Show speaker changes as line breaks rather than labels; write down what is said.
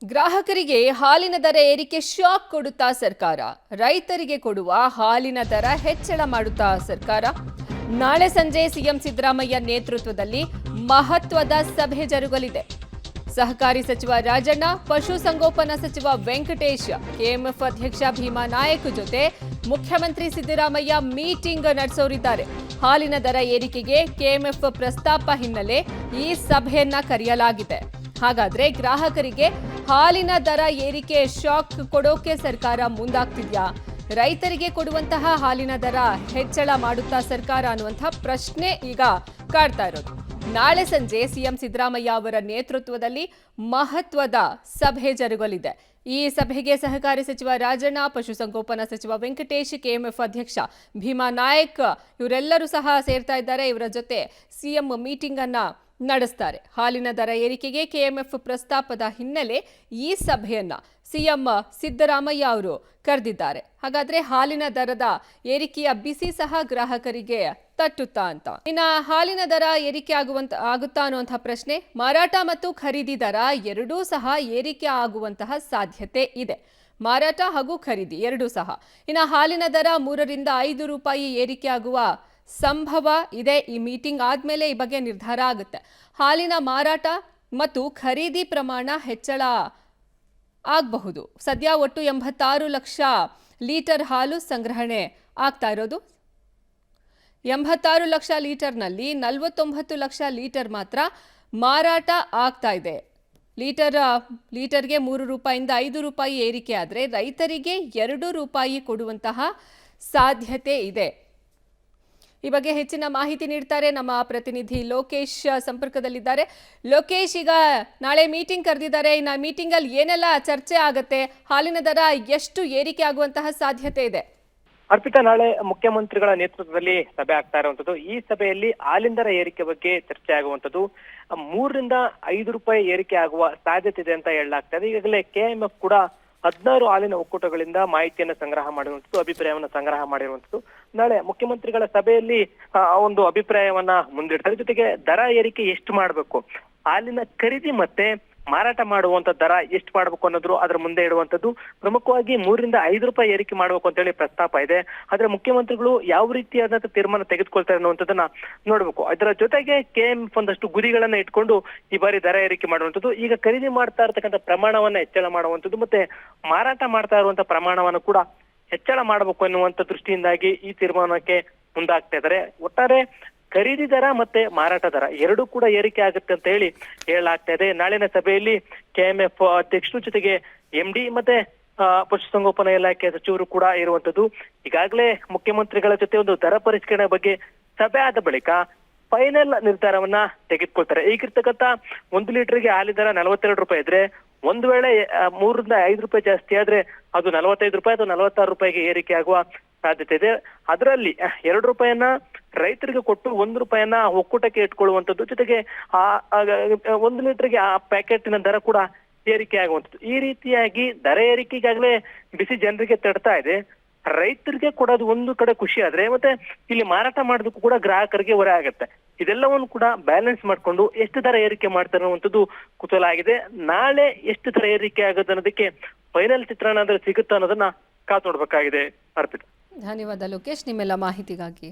ಗ್ರಾಹಕರಿಗೆ ಹಾಲಿನ ದರ ಏರಿಕೆ ಶಾಕ್ ಕೊಡುತ್ತಾ ಸರ್ಕಾರ. ರೈತರಿಗೆ ಕೊಡುವ ಹಾಲಿನ ದರ ಹೆಚ್ಚಳ ಮಾಡುತ್ತಾ ಸರ್ಕಾರ. ನಾಳೆ ಸಂಜೆ ಸಿಎಂ ಸಿದ್ದರಾಮಯ್ಯ ನೇತೃತ್ವದಲ್ಲಿ ಮಹತ್ವದ ಸಭೆ ಜರುಗಲಿದೆ. ಸಹಕಾರಿ ಸಚಿವ ರಾಜಣ್ಣ, ಪಶುಸಂಗೋಪನಾ ಸಚಿವ ವೆಂಕಟೇಶ್, ಕೆಎಂಎಫ್ ಅಧ್ಯಕ್ಷ ಭೀಮಾ ನಾಯಕ್ ಜೊತೆ ಮುಖ್ಯಮಂತ್ರಿ ಸಿದ್ದರಾಮಯ್ಯ ಮೀಟಿಂಗ್ ನಡೆಸೋರಿದ್ದಾರೆ. ಹಾಲಿನ ದರ ಏರಿಕೆಗೆ ಕೆಎಂಎಫ್ ಪ್ರಸ್ತಾಪ ಹಿನ್ನೆಲೆ ಈ ಸಭೆಯನ್ನ ಕರೆಯಲಾಗಿದೆ. ಹಾಗಾದ್ರೆ ಗ್ರಾಹಕರಿಗೆ ಹಾಲಿನ ದರ ಏರಿಕೆ ಶಾಕ್ ಕೊಡೋಕೆ ಸರ್ಕಾರ ಮುಂದಾಗ್ತಿದ್ಯಾ? ರೈತರಿಗೆ ಕೊಡುವಂತಹ ಹಾಲಿನ ದರ ಹೆಚ್ಚಳ ಮಾಡುತ್ತಾ ಸರ್ಕಾರ ಅನ್ನುವಂತಹ ಪ್ರಶ್ನೆ ಈಗ ಕಾಡ್ತಾ ಇರೋದು. ನಾಳೆ ಸಂಜೆ ಸಿಎಂ ಸಿದ್ದರಾಮಯ್ಯ ಅವರ ನೇತೃತ್ವದಲ್ಲಿ ಮಹತ್ವದ ಸಭೆ ಜರುಗಲಿದೆ. ಈ ಸಭೆಗೆ ಸಹಕಾರಿ ಸಚಿವ ರಾಜಣ್ಣ, ಪಶುಸಂಗೋಪನಾ ಸಚಿವ ವೆಂಕಟೇಶ್, ಕೆಎಂಎಫ್ ಅಧ್ಯಕ್ಷ ಭೀಮಾ ನಾಯಕ್ ಇವರೆಲ್ಲರೂ ಸಹ ಸೇರ್ತಾ ಇದ್ದಾರೆ. ಇವರ ಜೊತೆ ಸಿಎಂ ಮೀಟಿಂಗ್ ಅನ್ನ ನಡೆಸ್ತಾರೆ. ಹಾಲಿನ ದರ ಏರಿಕೆಗೆ ಕೆಎಂಎಫ್ ಪ್ರಸ್ತಾಪದ ಹಿನ್ನೆಲೆ ಈ ಸಭೆಯನ್ನ ಸಿಎಂ ಸಿದ್ದರಾಮಯ್ಯ ಅವರು ಕರೆದಿದ್ದಾರೆ. ಹಾಗಾದ್ರೆ ಹಾಲಿನ ದರದ ಏರಿಕೆಯ ಬಿಸಿ ಸಹ ಗ್ರಾಹಕರಿಗೆ ತಟ್ಟುತ್ತಾ ಅಂತ. ಇನ್ನ ಹಾಲಿನ ದರ ಏರಿಕೆ ಆಗುತ್ತಾ ಅನ್ನುವಂತಹ ಪ್ರಶ್ನೆ. ಮಾರಾಟ ಮತ್ತು ಖರೀದಿ ದರ ಎರಡೂ ಸಹ ಏರಿಕೆ ಆಗುವಂತಹ ಸಾಧ್ಯತೆ ಇದೆ. ಮಾರಾಟ ಹಾಗೂ ಖರೀದಿ ಎರಡೂ ಸಹ. ಇನ್ನ ಹಾಲಿನ ದರ 3 ರಿಂದ 5 ರೂಪಾಯಿ ಏರಿಕೆ ಆಗುವ ಸಂಭವ ಇದೆ. ಈ ಮೀಟಿಂಗ್ ಆದ್ಮೇಲೆ ಈ ಬಗ್ಗೆ ನಿರ್ಧಾರ ಆಗುತ್ತೆ. ಹಾಲಿನ ಮಾರಾಟ ಮತ್ತು ಖರೀದಿ ಪ್ರಮಾಣ ಹೆಚ್ಚಳ ಆಗಬಹುದು. ಸದ್ಯ ಒಟ್ಟು 86 ಲಕ್ಷ ಲೀಟರ್ ಹಾಲು ಸಂಗ್ರಹಣೆ ಆಗ್ತಾ ಇರೋದು. 86 ಲಕ್ಷ ಲೀಟರ್ನಲ್ಲಿ 49 ಲಕ್ಷ ಲೀಟರ್ ಮಾತ್ರ ಮಾರಾಟ ಆಗ್ತಾ ಇದೆ. ಲೀಟರ್ಗೆ 3 ರೂಪಾಯಿಂದ 5 ರೂಪಾಯಿ ಏರಿಕೆ ಆದರೆ ರೈತರಿಗೆ 2 ರೂಪಾಯಿ ಕೊಡುವಂತಹ ಸಾಧ್ಯತೆ ಇದೆ. ಈ ಬಗ್ಗೆ ಹೆಚ್ಚಿನ ಮಾಹಿತಿ ನೀಡ್ತಾರೆ ನಮ್ಮ ಪ್ರತಿನಿಧಿ ಲೋಕೇಶ್ ಸಂಪರ್ಕದಲ್ಲಿದ್ದಾರೆ. ಲೋಕೇಶ್, ಈಗ ನಾಳೆ ಮೀಟಿಂಗ್ ಕರೆದಿದ್ದಾರೆ. ಇನ್ನು ಮೀಟಿಂಗ್ ಅಲ್ಲಿ ಏನೆಲ್ಲ ಚರ್ಚೆ ಆಗುತ್ತೆ? ಹಾಲಿನ ದರ ಎಷ್ಟು ಏರಿಕೆ ಆಗುವಂತಹ ಸಾಧ್ಯತೆ ಇದೆ?
ಅರ್ಪಿತಾ, ನಾಳೆ ಮುಖ್ಯಮಂತ್ರಿಗಳ ನೇತೃತ್ವದಲ್ಲಿ ಸಭೆ ಆಗ್ತಾ ಇರುವಂತದ್ದು. ಈ ಸಭೆಯಲ್ಲಿ ಹಾಲಿನ ದರ ಏರಿಕೆ ಬಗ್ಗೆ ಚರ್ಚೆ ಆಗುವಂತದ್ದು. 3 ರಿಂದ 5 ರೂಪಾಯಿ ಏರಿಕೆ ಆಗುವ ಸಾಧ್ಯತೆ ಇದೆ ಅಂತ ಹೇಳಲಾಗ್ತಾ ಇದೆ. ಈಗಾಗಲೇ ಕೆಎಂಎಫ್ ಕೂಡ 16 ಹಾಲಿನ ಒಕ್ಕೂಟಗಳಿಂದ ಮಾಹಿತಿಯನ್ನು ಸಂಗ್ರಹ ಮಾಡಿರುವಂತದ್ದು, ಅಭಿಪ್ರಾಯವನ್ನು ಸಂಗ್ರಹ ಮಾಡಿರುವಂತದ್ದು. ನಾಳೆ ಮುಖ್ಯಮಂತ್ರಿಗಳ ಸಭೆಯಲ್ಲಿ ಒಂದು ಅಭಿಪ್ರಾಯವನ್ನ ಮುಂದಿಡ್ತಾರೆ. ಜೊತೆಗೆ ದರ ಏರಿಕೆ ಎಷ್ಟು ಮಾಡಬೇಕು, ಹಾಲಿನ ಖರೀದಿ ಮತ್ತೆ ಮಾರಾಟ ಮಾಡುವಂತ ದರ ಎಷ್ಟು ಮಾಡಬೇಕು ಅನ್ನೋದ್ರು ಅದರ ಮುಂದೆ ಇಡುವಂತದ್ದು. ಪ್ರಮುಖವಾಗಿ 3 ರಿಂದ 5 ರೂಪಾಯಿ ಏರಿಕೆ ಮಾಡಬೇಕು ಅಂತ ಹೇಳಿ ಪ್ರಸ್ತಾಪ ಇದೆ. ಆದ್ರೆ ಮುಖ್ಯಮಂತ್ರಿಗಳು ಯಾವ ರೀತಿಯಾದಂತಹ ತೀರ್ಮಾನ ತೆಗೆದುಕೊಳ್ತಾರೆ ಅನ್ನುವಂಥದ್ದನ್ನ ನೋಡ್ಬೇಕು. ಅದರ ಜೊತೆಗೆ ಕೆಎಂಎಫ್ ಒಂದಷ್ಟು ಗುರಿಗಳನ್ನ ಇಟ್ಕೊಂಡು ಈ ಬಾರಿ ದರ ಏರಿಕೆ ಮಾಡುವಂಥದ್ದು. ಈಗ ಖರೀದಿ ಮಾಡ್ತಾ ಇರತಕ್ಕಂಥ ಪ್ರಮಾಣವನ್ನ ಹೆಚ್ಚಳ ಮಾಡುವಂಥದ್ದು ಮತ್ತೆ ಮಾರಾಟ ಮಾಡ್ತಾ ಇರುವಂತಹ ಪ್ರಮಾಣವನ್ನು ಕೂಡ ಹೆಚ್ಚಳ ಮಾಡಬೇಕು ಎನ್ನುವಂತ ದೃಷ್ಟಿಯಿಂದಾಗಿ ಈ ತೀರ್ಮಾನಕ್ಕೆ ಮುಂದಾಗ್ತಾ ಇದ್ದಾರೆ. ಒಟ್ಟಾರೆ ಖರೀದಿ ದರ ಮತ್ತೆ ಮಾರಾಟ ದರ ಎರಡೂ ಕೂಡ ಏರಿಕೆ ಆಗುತ್ತೆ ಅಂತ ಹೇಳಿ ಹೇಳಲಾಗ್ತಾ ಇದೆ. ನಾಳಿನ ಸಭೆಯಲ್ಲಿ ಕೆಎಂಎಫ್ ಅಧ್ಯಕ್ಷರು ಜೊತೆಗೆ ಎಂಡಿ ಮತ್ತೆ ಪಶುಸಂಗೋಪನಾ ಇಲಾಖೆ ಸಚಿವರು ಕೂಡ ಇರುವಂತದ್ದು. ಈಗಾಗಲೇ ಮುಖ್ಯಮಂತ್ರಿಗಳ ಜೊತೆ ಒಂದು ದರ ಪರಿಷ್ಕರಣೆ ಬಗ್ಗೆ ಸಭೆ ಆದ ಬಳಿಕ ಫೈನಲ್ ನಿರ್ಧಾರವನ್ನ ತೆಗೆದುಕೊಳ್ತಾರೆ. ಈಗಿರ್ತಕ್ಕಂಥ 1 ಲೀಟರ್ಗೆ ಹಾಲಿನ ದರ 42 ರೂಪಾಯಿ ಇದ್ರೆ, ಒಂದು ವೇಳೆ 3 ರಿಂದ 5 ರೂಪಾಯಿ ಜಾಸ್ತಿ ಆದ್ರೆ ಅದು 45 ರೂಪಾಯಿ ಅಥವಾ 46 ರೂಪಾಯಿಗೆ ಏರಿಕೆ ಆಗುವ ಸಾಧ್ಯತೆ ಇದೆ. ಅದರಲ್ಲಿ 2 ರೂಪಾಯಿಯನ್ನ ರೈತರಿಗೆ ಕೊಟ್ಟು 1 ರೂಪಾಯಿಯನ್ನ ಒಕ್ಕೂಟಕ್ಕೆ ಇಟ್ಕೊಳ್ಳುವಂಥದ್ದು. ಜೊತೆಗೆ 1 ಲೀಟರ್ಗೆ ಆ ಪ್ಯಾಕೆಟಿನ ದರ ಕೂಡ ಏರಿಕೆ ಆಗುವಂಥದ್ದು. ಈ ರೀತಿಯಾಗಿ ದರ ಏರಿಕೆ ಈಗಾಗಲೇ ಬಿಸಿ ಜನರಿಗೆ ತಡ್ತಾ ಇದೆ. ರೈತರಿಗೆ ಕೊಡೋದು ಒಂದು ಕಡೆ ಖುಷಿ ಆದ್ರೆ ಮತ್ತೆ ಇಲ್ಲಿ ಮಾರಾಟ ಮಾಡೋದಕ್ಕೂ ಕೂಡ ಗ್ರಾಹಕರಿಗೆ ಹೊರೆ ಆಗುತ್ತೆ. ಇದೆಲ್ಲವನ್ನು ಕೂಡ ಬ್ಯಾಲೆನ್ಸ್ ಮಾಡ್ಕೊಂಡು ಎಷ್ಟು ದರ ಏರಿಕೆ ಮಾಡ್ತಾರೆ ಅನ್ನುವಂಥದ್ದು ಕುತೂಹಲ ಆಗಿದೆ. ನಾಳೆ ಎಷ್ಟು ದರ ಏರಿಕೆ ಆಗೋದು ಅನ್ನೋದಕ್ಕೆ ಫೈನಲ್ ಚಿತ್ರಣ ಸಿಗುತ್ತಾ ಅನ್ನೋದನ್ನ ಕಾದು ನೋಡ್ಬೇಕಾಗಿದೆ. ಅರ್ಪಿತ,
ಧನ್ಯವಾದ ಲೋಕೇಶ್ ನಿಮ್ಮೆಲ್ಲ ಮಾಹಿತಿಗಾಗಿ.